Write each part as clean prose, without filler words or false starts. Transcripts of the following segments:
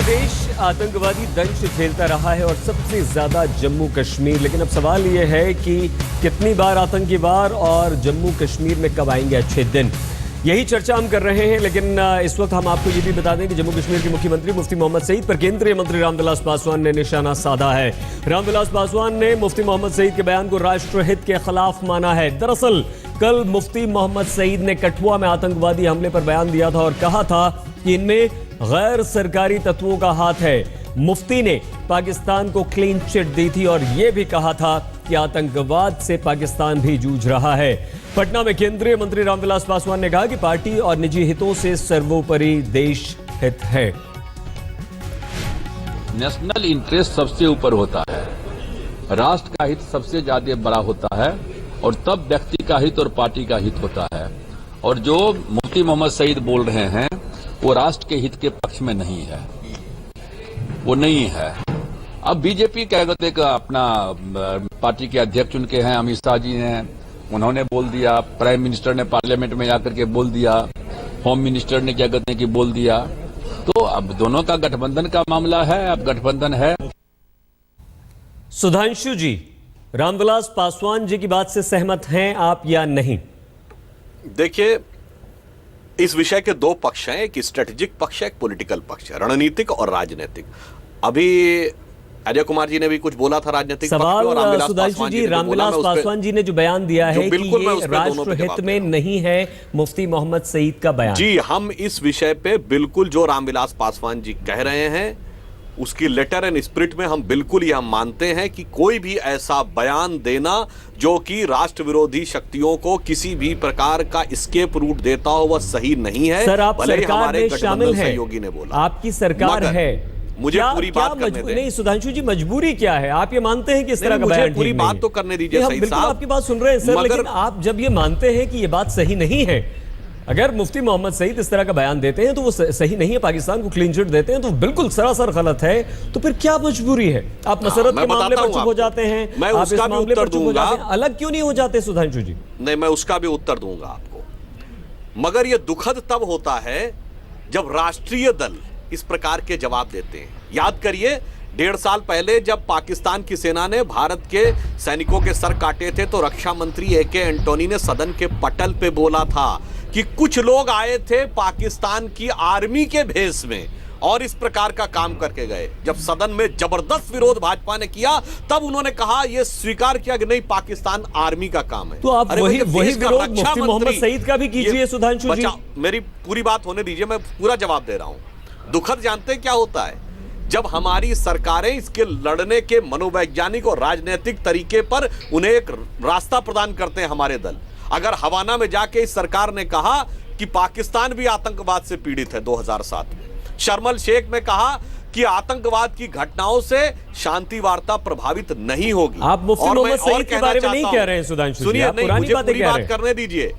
देश आतंकवादी दंश झेलता रहा है और सबसे ज्यादा जम्मू कश्मीर। लेकिन अब सवाल यह है कि कितनी बार आतंकी वार और जम्मू कश्मीर में कब आएंगे अच्छे दिन, यही चर्चा हम कर रहे हैं। लेकिन इस वक्त हम आपको ये भी बता दें कि जम्मू कश्मीर के मुख्यमंत्री मुफ्ती मोहम्मद सईद पर केंद्रीय मंत्री रामविलास पासवान ने निशाना साधा है। रामविलास पासवान ने मुफ्ती मोहम्मद सईद के बयान को राष्ट्रहित के खिलाफ माना है। दरअसल कल मुफ्ती मोहम्मद सईद ने कठुआ में आतंकवादी हमले पर बयान दिया था और कहा था कि इनमें गैर सरकारी तत्वों का हाथ है। मुफ्ती ने पाकिस्तान को क्लीन चिट दी थी और यह भी कहा था कि आतंकवाद से पाकिस्तान भी जूझ रहा है। पटना में केंद्रीय मंत्री रामविलास पासवान ने कहा कि पार्टी और निजी हितों से सर्वोपरि देश हित है। नेशनल इंटरेस्ट सबसे ऊपर होता है, राष्ट्र का हित सबसे ज्यादा बड़ा होता है और तब व्यक्ति का हित और पार्टी का हित होता है। और जो मुफ्ती मोहम्मद सईद बोल रहे हैं वो राष्ट्र के हित के पक्ष में नहीं है, वो नहीं है। अब बीजेपी क्या कहते हैं अपना पार्टी के अध्यक्ष उनके हैं अमित शाह जी ने, उन्होंने बोल दिया, प्राइम मिनिस्टर ने पार्लियामेंट में जाकर के बोल दिया, होम मिनिस्टर ने क्या कहते हैं कि बोल दिया। तो अब दोनों का गठबंधन का मामला है, अब गठबंधन है। सुधांशु जी, रामविलास पासवान जी की बात से सहमत हैं आप या नहीं? देखिए, इस विषय के दो पक्ष हैं, एक स्ट्रेटेजिक पक्ष है, एक पॉलिटिकल पक्ष है, रणनीतिक और राजनीतिक। अभी अजय कुमार जी ने भी कुछ बोला था राजनीतिक सवाल सुधांशु जी, रामविलास पासवान जी ने जो बयान दिया है कि ये राष्ट्रहित में नहीं है मुफ्ती मोहम्मद सईद का बयान। जी, हम इस विषय पे बिल्कुल जो रामविलास पासवान जी कह रहे हैं उसकी लेटर एंड स्पिरिट में हम बिल्कुल यह मानते हैं कि कोई भी ऐसा बयान देना जो कि राष्ट्र विरोधी शक्तियों को किसी भी प्रकार का एस्केप रूट देता हो वह सही नहीं है। सर, आप सरकार में शामिल हैं, सहयोगी ने बोला आपकी सरकार है, मुझे पूरी बात करने दें। नहीं सुधांशु जी, मजबूरी क्या है? आप ये मानते हैं कि इस तरह का बयान पूरी बात तो करने दीजिए। हम बिल्कुल आपकी बात सुन रहे हैं सर, लेकिन आप जब ये मानते हैं कि ये बात सही नहीं है, अगर मुफ्ती मोहम्मद सईद इस तरह का बयान देते हैं तो वो सही नहीं है, पाकिस्तान को क्लीन चिट देते हैं तो बिल्कुल सरासर गलत है। तो फिर क्या मजबूरी है? आप मसरत के मामले पर चुप हो जाते हैं, मैं आप उसका इस भी मामले पर उत्तर चुप हो दूंगा। जाते हैं, अलग क्यों नहीं हो जाते सुधांशु जी? नहीं, मैं उसका भी उत्तर दूंगा आपको, मगर यह दुखद तब होता है जब राष्ट्रीय दल इस प्रकार के जवाब देते हैं। याद करिए, 1.5 साल पहले जब पाकिस्तान की सेना ने भारत के सैनिकों के सर काटे थे तो रक्षा मंत्री ए.के. एंटोनी ने सदन के पटल पे बोला था कि कुछ लोग आए थे पाकिस्तान की आर्मी के भेष में और इस प्रकार का काम करके गए। जब सदन में जबरदस्त विरोध भाजपा ने किया तब उन्होंने कहा, यह स्वीकार किया कि नहीं, पाकिस्तान आर्मी का काम है। तो आप वही विरोध मुफ्ती मोहम्मद सईद का भी कीजिए सुधांशु जी। मेरी पूरी बात होने दीजिए, मैं पूरा जवाब दे रहा हूं। दुखद जानते हैं क्या होता है? जब हमारी सरकारें इसके लड़ने के मनोवैज्ञानिक और राजनीतिक तरीके पर उन्हें एक रास्ता प्रदान करते हैं हमारे दल। अगर हवाना में जाके इस सरकार ने कहा कि पाकिस्तान भी आतंकवाद से पीड़ित है 2007 में, शर्मल शेख में कहा कि आतंकवाद की घटनाओं से शांति वार्ता प्रभावित नहीं होगी। आप मुफ्ती मोहम्मद सईद के बारे में नहीं कह रहे हैं सुधांशु जी, सुनिए, नहीं, मुझे पूरी बात करने दीजिए।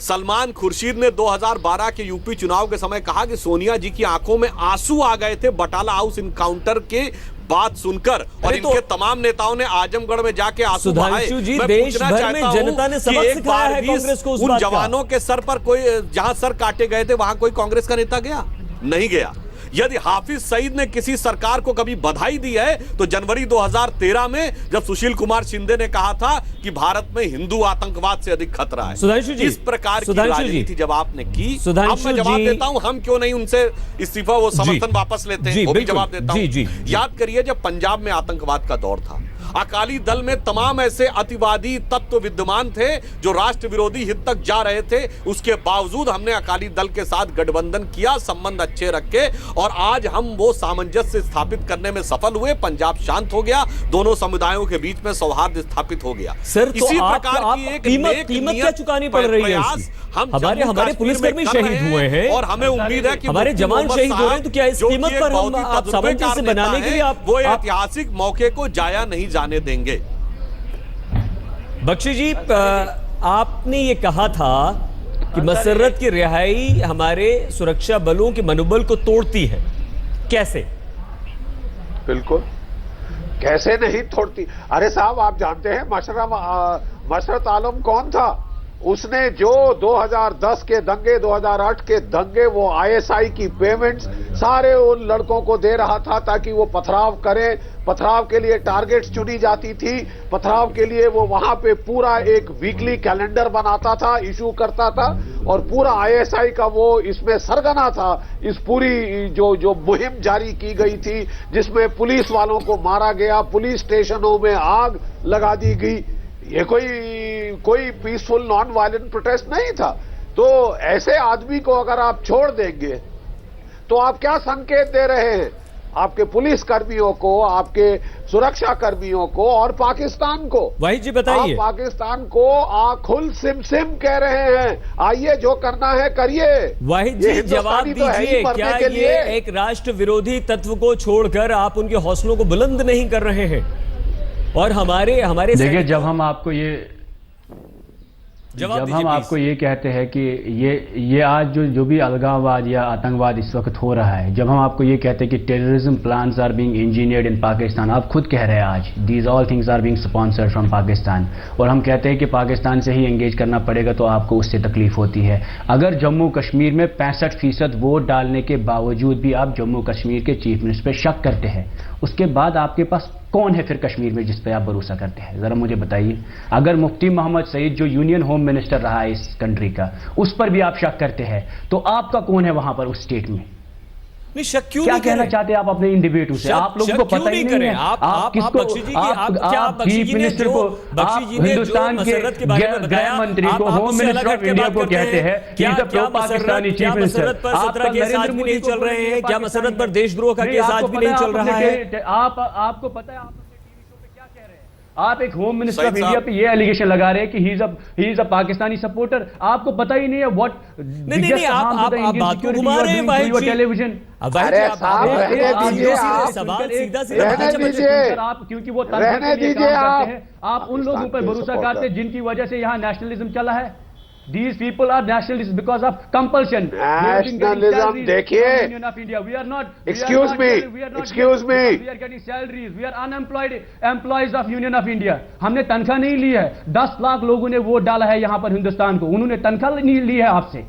सलमान खुर्शीद ने 2012 के यूपी चुनाव के समय कहा कि सोनिया जी की आंखों में आंसू आ गए थे बटाला हाउस इनकाउंटर के बात सुनकर, और इनके तमाम नेताओं ने आजमगढ़ में जाके आंसू बहाए। जी, देश भर में जनता ने सबक सिखाया है कांग्रेस को। उन जवानों के सर पर कोई, जहां सर काटे गए थे वहां कोई कांग्रेस का नेता गया? नहीं गया। यदि हाफिज सईद ने किसी सरकार को कभी बधाई दी है तो जनवरी 2013 में जब सुशील कुमार शिंदे ने कहा था कि भारत में हिंदू आतंकवाद से अधिक खतरा है। सुधांशु जी, इस प्रकार की राजनीति जब आपने की, अब मैं जवाब देता हूं, हम क्यों नहीं उनसे इस्तीफा वो समर्थन वापस लेते हैं, वो भी जवाब देता हूं। याद करिए, जब पंजाब में आतंकवाद का दौर था, अकाली दल में तमाम ऐसे अतिवादी तत्व विद्यमान थे जो राष्ट्र विरोधी हित तक जा रहे थे। उसके बावजूद हमने अकाली दल के साथ गठबंधन किया, संबंध अच्छे रखे, और आज हम वो सामंजस्य स्थापित करने में सफल हुए। पंजाब शांत हो गया, दोनों समुदायों के बीच में सौहार्द स्थापित हो गया। सर, तो इसी प्रकार की एक कीमत क्या चुकानी पड़ रही है? हमारे पुलिसकर्मी शहीद हुए हैं और हमें उम्मीद है कि हमारे जवान शहीद हो रहे हैं, तो क्या इस कीमत पर हम आप सामंजस्य बनाने के लिए आप वो ऐतिहासिक मौके को जाया नहीं जाने देंगे? बख्शी जी, आपने ये कहा था कि मसर्रत की रिहाई हमारे सुरक्षा बलों के मनोबल को तोड़ती है, कैसे? बिल्कुल, कैसे नहीं तोड़ती। अरे साहब, आप जानते हैं मशरत आलम कौन था? उसने जो 2010 के दंगे, 2008 के दंगे, वो आईएसआई की पेमेंट्स सारे उन लड़कों को दे रहा था ताकि वो पथराव करें। पथराव के लिए टारगेट्स चुनी जाती थी, पथराव के लिए वो वहां पे पूरा एक वीकली कैलेंडर बनाता था, इशू करता था, और पूरा आईएसआई का वो इसमें सरगना था। इस पूरी जो मुहिम जारी की गई थी, जिसमें पुलिस वालों को मारा गया, पुलिस स्टेशनों में आग लगा दी गई, ये कोई पीसफुल नॉन वायलेंट प्रोटेस्ट नहीं था। तो ऐसे आदमी को अगर आप छोड़ देंगे तो आप क्या संकेत दे रहे हैं आपके पुलिस कर्मियों को, आपके सुरक्षा कर्मियों को और पाकिस्तान को? वही जी बताइए। आप पाकिस्तान को खुल सिम कह रहे हैं, आइए जो करना है करिए। वही जी जवाब दीजिए, क्या ये एक राष्ट्र विरोधी तत्व को छोड़कर आप उनके हौसलों को बुलंद नहीं कर रहे हैं? और हमारे देखिए, जब हम आपको ये कहते हैं कि ये आज जो भी अलगाववाद या आतंकवाद इस वक्त हो रहा है, जब हम आपको ये कहते हैं कि terrorism plans are being engineered in Pakistan, आप खुद कह रहे हैं आज these all things are being sponsored from Pakistan, और हम कहते हैं कि पाकिस्तान से ही एंगेज करना पड़ेगा, तो आपको उससे तकलीफ होती है। अगर जम्मू कश्मीर में 65% वोट डालने के बावजूद भी आप जम्मू कश्मीर के चीफ मिनिस्टर पर शक करते हैं, उसके बाद आपके पास कौन है फिर कश्मीर में जिस पे आप भरोसा करते हैं? जरा मुझे बताइए। अगर मुफ्ती मोहम्मद सईद जो यूनियन होम मिनिस्टर रहा है इस कंट्री का, उस पर भी आप शक करते हैं, तो आपका कौन है वहां पर उस स्टेट में? नहीं, शक क्यों क्या नहीं कहना करें? चाहते हैं आप अपने इंडिविजुअल से? आप लोगों को पता ही नहीं है आप किसको, आप चीफ मिनिस्टर को, आप हिंदुस्तान के गृह मंत्री को, होम मिनिस्टर ऑफ इंडिया को कहते हैं कि is a pro Pakistani chief minister. आपका नरेंद्र मोदी चल रहे हैं, क्या मसरत पर देशद्रोह का केस आज भी नहीं चल रहा है? आपको पता है आप आप एक होम मिनिस्टर ऑफ इंडिया पे ये एलिगेशन लगा रहे हैं कि he is a Pakistani supporter. आपको पता ही नहीं है व्हाट। नहीं, आप बात को घुमा रहे हैं भाई जी। टेलीविजन। अरे साहब रहने दीजिए, आप क्योंकि वो रहने दीजिए, आप उन लोगों पर भरोसा करते हैं जिनकी वजह से यहाँ नेशनलिज्म चला है। These people are nationalists because of compulsion. Nationalism, देखिए, Union of India. We are not. Excuse me. We are getting salaries. We are unemployed employees of Union of India. हमने तनख्वाह नहीं ली है। 10 लाख लोगों ने वोट डाला है यहाँ पर हिंदुस्तान को, उन्होंने तनख्वाह नहीं ली है आपसे।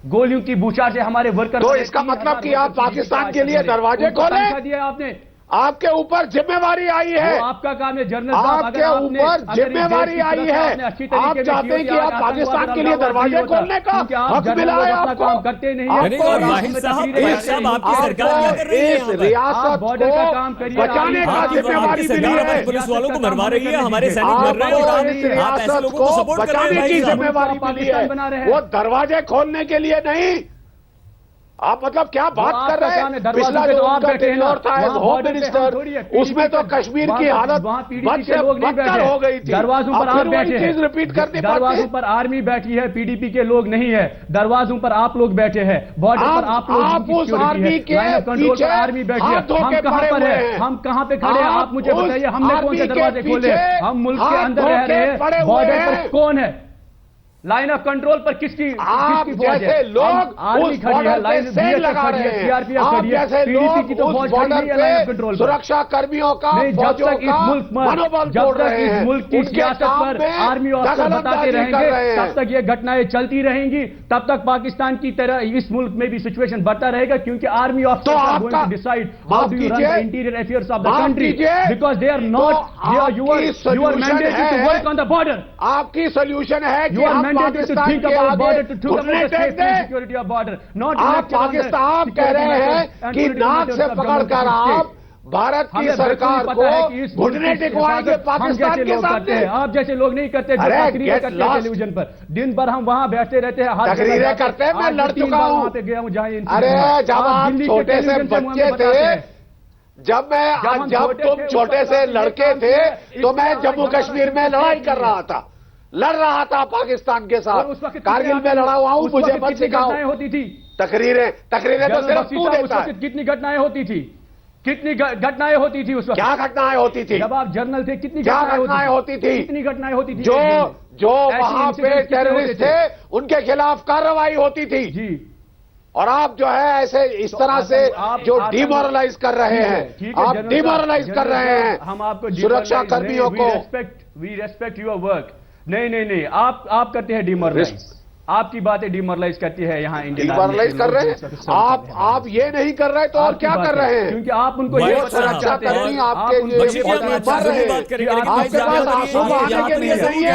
गोलियों की बूछार से हमारे वर्कर। तो इसका मतलब कि आप पाकिस्तान के लिए दरवाजे खोले? दिया आपने, आपके ऊपर जिम्मेवारी आई है, आपका काम है जर्नल, आपके ऊपर जिम्मेवारी आई है। आप चाहते हैं कि आप पाकिस्तान के लिए दरवाजे खोलने का हक मिला है आपको? काम करते नहीं है। इस रियासत को बचाने का जिम्मेवारी मिली है, पुलिस वालों को मरवा रही है, हमारे सैनिक मर रहे हैं, इस रियासत को बचाने की जिम्मेवारी मिली है, वो दरवाजे खोलने के लिए नहीं। आप मतलब क्या बात कर रहे हैं? पिछला जो उनका टेन्योर था एज होम मिनिस्टर, उसमें तो कश्मीर की हालत बद से बदतर हो गई थी। दरवाजों पर आप बैठे हैं, रिपीट करनी पड़ती है। दरवाजों पर आर्मी बैठी है, पीडीपी के लोग नहीं है। दरवाजों पर आप लोग बैठे हैं, बॉर्डर पर आप लोग, उस आर्मी के पीछे आर्मी बैठी है। हम कहां पर है? हम कहां पे खड़े हैं? आप मुझे बताइए, हमने कौन से दरवाजे खोले? हम मुल्क के अंदर रह रहे हैं, बॉर्डर पर कौन है? लाइन ऑफ कंट्रोल पर किसकी फौज है? लोग आर्मी खड़ी है, लाइन लगा रहे हैं, सीआरपीएफ खड़ी है, पीडीपी की तो फौज खड़ी नहीं है लाइन ऑफ कंट्रोल पर। सुरक्षा कर्मियों का, जब तक इस मुल्क में, जब तक इस मुल्क की सियासत पर आर्मी ऑफिसर बताते रहेंगे, तब तक ये घटनाएं चलती रहेंगी, तब तक पाकिस्तान की तरह इस मुल्क में भी सिचुएशन बढ़ता रहेगा, क्योंकि army officer decide how do you run the interior affairs of the country, because they are not your mandated to work on the border. आपकी सोल्यूशन है कि पाकिस्तान के आप पाकिस्तान कह रहे हैं कि नाक से पकड़कर आप भारत की सरकार को घुटने टिकवाएंगे पाकिस्तान के सामने। आप जैसे लोग नहीं करते, तकरीरें करते हैं टेलीविजन पर, दिन भर हम वहां बैठते रहते हैं, तकरीरें करते हैं। मैं लड़ चुका हूं, वहां पे गया हूं जहां। अरे जब आप छोटे से बच्चे थे, जब तुम छोटे से लड़के थे, तो मैं जम्मू कश्मीर में लड़ाई कर रहा था, लड़ रहा था पाकिस्तान के साथ, कारगिल में लड़ा हुआ हूं, मुझे मत सिखाओ। होती थी तकरीरें तो सिर्फ तू देता है। कितनी घटनाएं होती थी, कितनी घटनाएं होती थी उस वक्त? क्या घटनाएं होती थी? जब आप जर्नल थे, कितनी घटनाएं होती थी? कितनी घटनाएं होती थी? जो वहां पे टेररिस्ट थे उनके खिलाफ कार्रवाई होती थी जी। और आप जो है ऐसे इस तरह से जो डिमोरलाइज कर रहे हैं, आप डिमोरलाइज कर रहे हैं हम आपको सुरक्षा कर्मियों को। वी रेस्पेक्ट योर वर्क, नहीं नहीं नहीं, आप करते हैं डिमोरलाइज, आपकी बातें डिमोरलाइज करती है यहाँ इंडियन डिमोरलाइज कर रहे हैं आप ये नहीं कर रहे तो और क्या कर रहे हैं? क्योंकि आप उनको ये सुरक्षा कर्मी आपके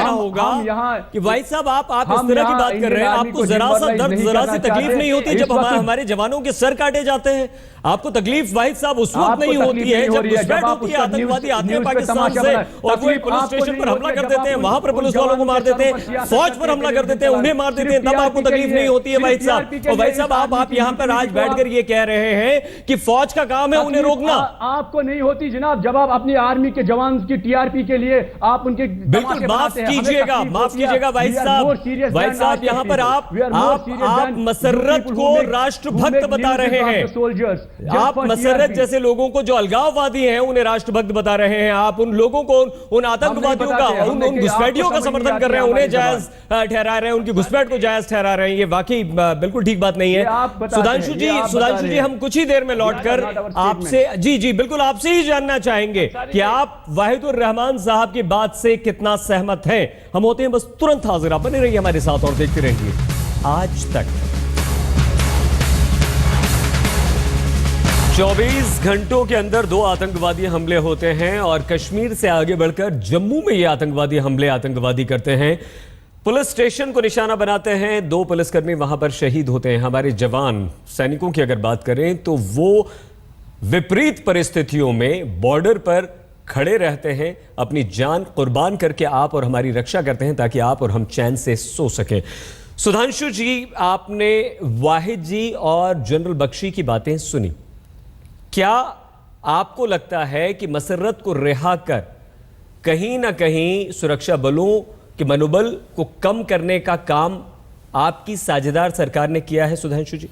होगा कि भाई साहब आप इस तरह की बात कर रहे हैं, आपको जरा सा दर्द, जरा सी तकलीफ नहीं होती जब हमारे जवानों के सर काटे जाते हैं? आपको तकलीफ वाहिद साहब उस वक्त नहीं होती है जब घुसपैठ होती है, आतंकवादी आते हैं पाकिस्तान से और वो पुलिस स्टेशन पर हमला कर देते हैं, वहां पर पुलिस वालों को मार देते हैं, फौज पर हमला कर देते हैं, उन्हें मार देते हैं, तब आपको तकलीफ नहीं होती है वाहिद साहब। और भाई साहब आप यहाँ पर आज बैठकर ये कह रहे हैं कि फौज का काम है उन्हें रोकना। आपको नहीं होती जनाब, जब आप अपनी आर्मी के जवान की टीआरपी के लिए आप उनके बिल्कुल माफ कीजिएगा भाई साहब, यहाँ पर आप मसर्रत को राष्ट्रभक्त बता रहे हैं, आप मसर्रत जैसे लोगों को जो अलगाववादी हैं उन्हें राष्ट्रभक्त बता रहे हैं, आप उन लोगों को, उन आतंकवादियों का, उन घुसपैठियों का समर्थन कर रहे हैं, उन्हें जायज ठहरा रहे हैं, उनकी घुसपैठ को जायज ठहरा रहे हैं। ये वाकई बिल्कुल ठीक बात नहीं है। सुधांशु जी हम कुछ ही देर में लौटकर आपसे जी बिल्कुल आपसे ही जानना चाहेंगे कि आप वाहिदुर रहमान साहब की बात से कितना सहमत हैं। हम होते हैं बस तुरंत हाजिर, आप बने रहिए हमारे साथ और देखते रहिए आज तक। 24 घंटों के अंदर 2 आतंकवादी हमले होते हैं और कश्मीर से आगे बढ़कर जम्मू में ये आतंकवादी हमले आतंकवादी करते हैं, पुलिस स्टेशन को निशाना बनाते हैं, 2 पुलिसकर्मी वहां पर शहीद होते हैं। हमारे जवान सैनिकों की अगर बात करें तो वो विपरीत परिस्थितियों में बॉर्डर पर खड़े रहते हैं, अपनी जान कुर्बान करके आप और हमारी रक्षा करते हैं ताकि आप और हम चैन से सो सकें। सुधांशु जी, आपने वाहिद जी और जनरल बख्शी की बातें सुनी, क्या आपको लगता है कि मसर्रत को रिहा कर कहीं ना कहीं सुरक्षा बलों के मनोबल को कम करने का काम आपकी साझेदार सरकार ने किया है? सुधांशु जी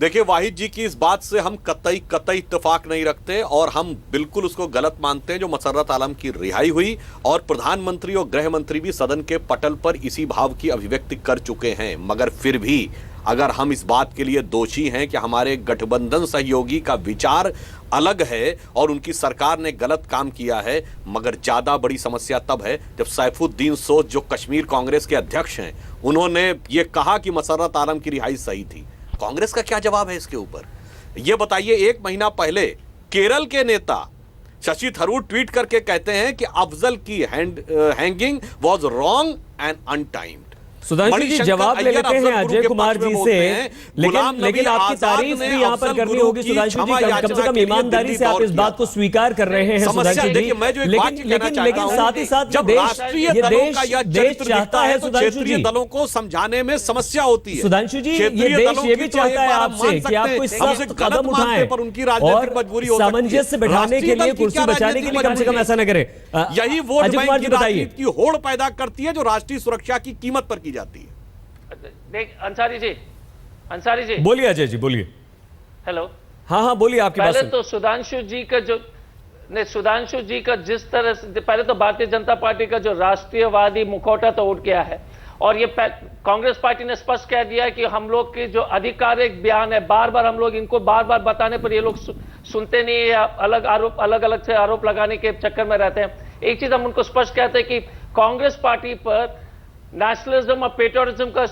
देखिए, वाहिद जी की इस बात से हम कतई इत्तेफाक नहीं रखते और हम बिल्कुल उसको गलत मानते हैं जो मसर्रत आलम की रिहाई हुई, और प्रधानमंत्री और गृह मंत्री भी सदन के पटल पर इसी भाव की अभिव्यक्ति कर चुके हैं। मगर फिर भी अगर हम इस बात के लिए दोषी हैं कि हमारे गठबंधन सहयोगी का विचार अलग है और उनकी सरकार ने गलत काम किया है, मगर ज्यादा बड़ी समस्या तब है जब सैफुद्दीन सोज जो कश्मीर कांग्रेस के अध्यक्ष हैं, उन्होंने ये कहा कि मसर्रत आलम की रिहाई सही थी। कांग्रेस का क्या जवाब है इसके ऊपर? ये बताइए, 1 महीना पहले केरल के नेता शशि थरूर ट्वीट करके कहते हैं कि अफजल की hanging was wrong and untimed. Sudhanshu ji जवाब ले लेते हैं अजय कुमार जी से, लेकिन आपकी तारीफ भी यहाँ पर करनी होगी सुधांशु जी, कम से कम ईमानदारी से आप इस बात को स्वीकार कर रहे हैं सुधांशु जी। लेकिन साथ ही साथ देश चाहता है सुधांशु जी, दलों को समझाने में समस्या होती है। सुधांशु जी, ये देश ये भी चाहता है आपसे कि आप कोई सख्त कदम उठाएं पर उनकी राजनीतिक मजबूरी हो, सामंजस्य बैठाने के लिए, कुर्सी बचाने के लिए कम से कम ऐसा न करें। यही वोट बैंक की राजनीति की होड़ पैदा करती है जो राष्ट्रीय सुरक्षा की कीमत पर जाती है। देख अंसारी जी बोलिए। अजय जी बोलिए। हेलो, हाँ बोलिए, आपकी बात। पहले तो सुधांशु जी का जिस तरह से पहले तो भारतीय जनता पार्टी का जो राष्ट्रीयवादी मुखौटा तो उठ गया है, और ये कांग्रेस पार्टी ने स्पष्ट कह दिया है कि हम लोग के जो आधिकारिक बयान है, बार बार हम लोग इनको बार बार बताने पर ये लोग सुनते नहीं है, अलग अलग से आरोप लगाने के चक्कर में रहते हैं। एक चीज हम उनको स्पष्ट कहते हैं कि कांग्रेस पार्टी पर नेशनलिज्म और पेट्रियटिज्म का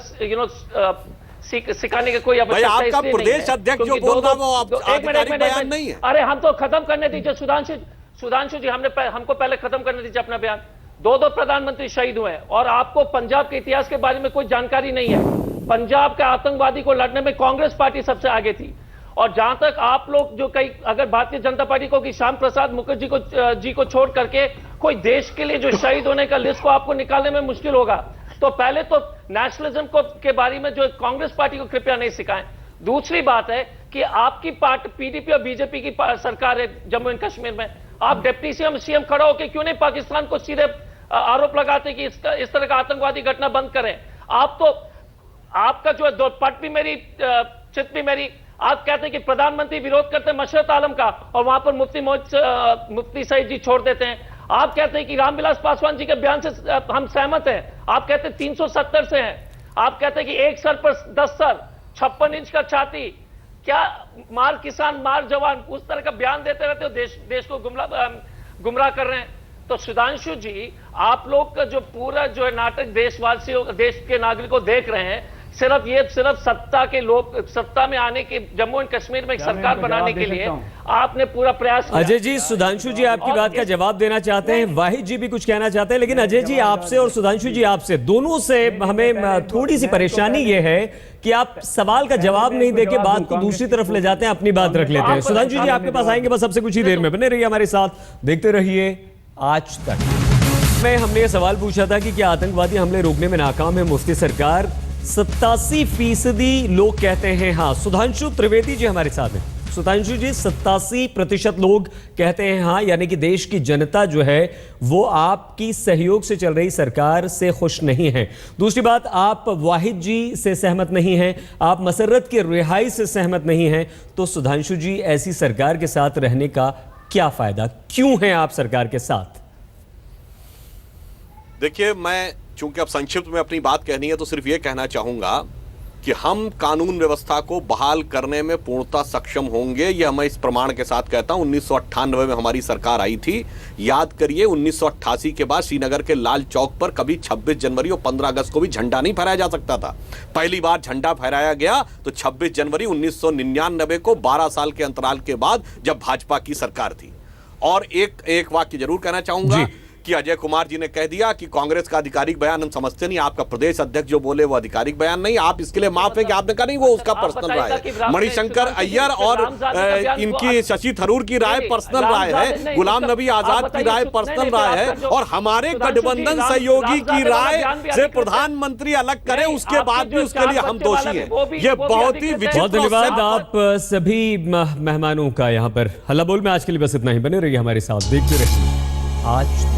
सिखाने का कोई आवश्यकता आपका प्रदेश अध्यक्ष जो बोल रहा है वो आधिकारिक बयान नहीं है। अरे हम तो खत्म करने दीजिए सुधांशु जी, हमको पहले खत्म करने दीजिए अपना बयान। 2 प्रधानमंत्री शहीद हुए हैं और आपको पंजाब के इतिहास के बारे में कोई जानकारी नहीं है। पंजाब के आतंकवादी को लड़ने में कांग्रेस पार्टी सबसे आगे थी, और जहां तक आप लोग जो कई अगर भारतीय जनता पार्टी को कि श्याम प्रसाद मुखर्जी जी को छोड़ करके कोई देश के लिए जो शहीद होने का लिस्ट को आपको निकालने में मुश्किल होगा, तो पहले तो नेशनलिज्म के बारे में जो कांग्रेस पार्टी को कृपया नहीं सिखाएं। दूसरी बात है कि आपकी पार्टी पीडीपी और बीजेपी की सरकार है जम्मू एंड कश्मीर में, आप डिप्टी सीएम खड़ा होकर क्यों नहीं पाकिस्तान को सीधे आरोप लगाते कि इस तरह का आतंकवादी घटना बंद करें? आप तो आपका जो है पट भी मेरी चित भी मेरी, आप कहते हैं कि प्रधानमंत्री विरोध करते हैं मसर्रत आलम का और वहां पर मुफ्ती सईद जी छोड़ देते हैं। आप कहते हैं कि रामविलास पासवान जी के बयान से हम सहमत हैं, आप कहते हैं 370 से हैं, आप कहते हैं कि 1 सर पर 10 सर, 56 इंच का छाती, क्या मार किसान मार जवान, उस तरह का बयान देते रहते हो, देश को गुमराह कर रहे हैं। तो सुधांशु जी आप लोग का जो पूरा जो है नाटक देशवासियों, देश के नागरिकों देख रहे हैं, सिर्फ सत्ता के लोग, सत्ता में आने के, जम्मू एंड कश्मीर में एक सरकार बनाने के लिए आपने पूरा प्रयास किया। अजय जी, सुधांशु जी आपकी बात का जवाब देना चाहते हैं, वाहिद जी भी कुछ कहना चाहते हैं, लेकिन अजय जी आपसे और सुधांशु जी आपसे दोनों से हमें थोड़ी सी परेशानी ये है कि आप सवाल का जवाब नहीं देके बात को दूसरी तरफ ले जाते हैं, अपनी बात रख लेते हैं। सुधांशु जी आपके पास आएंगे बस सबसे कुछ ही देर में, बने रहिए हमारे साथ, देखते रहिए आज तक। में हमने ये सवाल पूछा था कि क्या आतंकवादी हमले रोकने में नाकाम है मुफ्ती सरकार? 87% लोग कहते हैं हाँ। सुधांशु त्रिवेदी जी हमारे साथ हैं। सुधांशु जी, 87% लोग कहते हैं हाँ, यानी कि देश की जनता जो है वो आपकी सहयोग से चल रही सरकार से खुश नहीं है। दूसरी बात, आप वाहिद जी से सहमत नहीं हैं, आप मसर्रत की रिहाई से सहमत नहीं हैं। तो सुधांशु जी, ऐसी सरकार के साथ रहने का क्या फायदा, क्यों हैं आप सरकार के साथ? देखिए, मैं चूंकि अब संक्षिप्त में अपनी बात कहनी है तो सिर्फ ये कहना चाहूंगा कि हम कानून व्यवस्था को बहाल करने में पूर्णतः सक्षम होंगे। यह मैं इस प्रमाण के साथ कहता हूं। 1998 में हमारी सरकार आई थी। याद करिए, 1988 के बाद श्रीनगर के लाल चौक पर कभी 26 जनवरी और 15 अगस्त को भी झंडा नहीं फहराया जा सकता था। पहली बार झंडा फहराया गया तो 26 जनवरी 1999 को, 12 साल के अंतराल के बाद, जब भाजपा की सरकार थी। और एक वाक्य जरूर कहना चाहूंगा कि अजय कुमार जी ने कह दिया कि कांग्रेस का आधिकारिक बयान हम समझते नहीं। आपका प्रदेश अध्यक्ष जो बोले वो आधिकारिक बयान नहीं, आप इसके लिए माफ है कि आपने कहा नहीं, वो उसका पर्सनल राय है। मणिशंकर अय्यर और इनकी शशि थरूर की राय पर्सनल राय है, गुलाम नबी आजाद की राय पर्सनल राय है, और हमारे गठबंधन सहयोगी की राय से प्रधानमंत्री अलग करे उसके बाद भी उसके लिए हम दोषी हैं। ये बहुत ही बहुत धन्यवाद आप सभी मेहमानों का यहाँ पर। हल्ला बोल में आज के लिए बस इतना ही। बने रहिए हमारे साथ, देखते रहिए आज तक।